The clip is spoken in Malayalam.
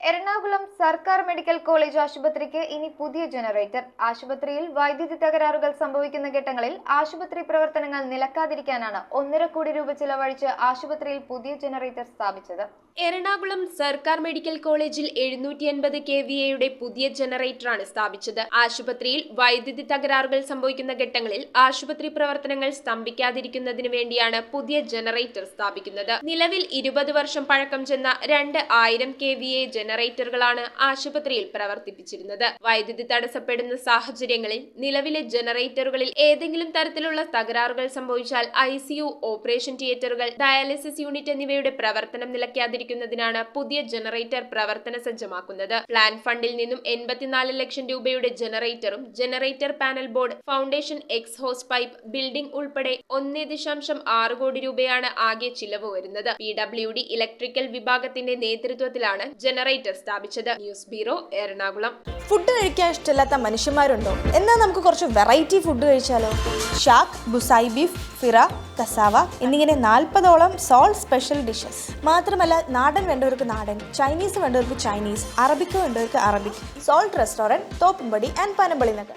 എറണാകുളം സർക്കാർ മെഡിക്കൽ കോളേജ് ആശുപത്രിക്ക് ഇനി പുതിയ ജനറേറ്റർ. ആശുപത്രിയിൽ വൈദ്യുതി തകരാറുകൾ സംഭവിക്കുന്ന ഘട്ടങ്ങളിൽ ആശുപത്രി പ്രവർത്തനങ്ങൾ നിലക്കാതിരിക്കാനാണ് 1.5 കോടി രൂപ ചിലവഴിച്ച് ആശുപത്രിയിൽ പുതിയ ജനറേറ്റർ സ്ഥാപിച്ചത്. എറണാകുളം സർക്കാർ മെഡിക്കൽ കോളേജിൽ 750 kVA പുതിയ ജനറേറ്ററാണ് സ്ഥാപിച്ചത്. ആശുപത്രിയിൽ വൈദ്യുതി തകരാറുകൾ സംഭവിക്കുന്ന ഘട്ടങ്ങളിൽ ആശുപത്രി പ്രവർത്തനങ്ങൾ സ്തംഭിക്കാതിരിക്കുന്നതിന് വേണ്ടിയാണ് പുതിയ ജനറേറ്റർ സ്ഥാപിക്കുന്നത്. നിലവിൽ 20 വർഷം പഴക്കം ചെന്ന 2,1000 kVA ജനറേറ്ററുകളാണ് ആശുപത്രിയിൽ പ്രവർത്തിപ്പിച്ചിരുന്നത്. വൈദ്യുതി തടസ്സപ്പെടുന്ന സാഹചര്യങ്ങളിൽ നിലവിലെ ജനറേറ്ററുകളിൽ ഏതെങ്കിലും തരത്തിലുള്ള തകരാറുകൾ സംഭവിച്ചാൽ ICU, ഓപ്പറേഷൻ തിയേറ്ററുകൾ, ഡയാലിസിസ് യൂണിറ്റ് എന്നിവയുടെ പ്രവർത്തനം നിലയ്ക്കാതിരിക്കുന്നതിനാണ് പുതിയ ജനറേറ്റർ പ്രവർത്തന സജ്ജമാക്കുന്നത്. പ്ലാൻ ഫണ്ടിൽ നിന്നും 84 ലക്ഷം രൂപയുടെ ജനറേറ്ററും generator panel board, foundation, exhaust pipe, building ഉൾപ്പെടെ 1.6 കോടി രൂപയാണ് ആകെ ചിലവ് വരുന്നത്. PWD ഇലക്ട്രിക്കൽ വിഭാഗത്തിന്റെ നേതൃത്വത്തിലാണ് ജനറേറ്റർ സ്ഥാപിച്ചത്. News bureau, Ernakulam. ഫുഡ് കഴിക്കാൻ ഇഷ്ടമില്ലാത്ത മനുഷ്യന്മാരുണ്ടോ? എന്നാൽ നമുക്ക് കുറച്ച് വെറൈറ്റി ഫുഡ് കഴിച്ചാലോ? ഷാക്ക്, ബുസായി ബീഫ്, ഫിറ, കസാവ എന്നിങ്ങനെ 40ഓളം സോൾ സ്പെഷ്യൽ ഡിഷസ്. മാത്രമല്ല, നാടൻ വേണ്ടവർക്ക് നാടൻ, ചൈനീസ് വേണ്ടവർക്ക് ചൈനീസ്, അറബിക്ക് വേണ്ടവർക്ക് Arabic. Salt restaurant, Thoppumpady and Panampilly Nagar.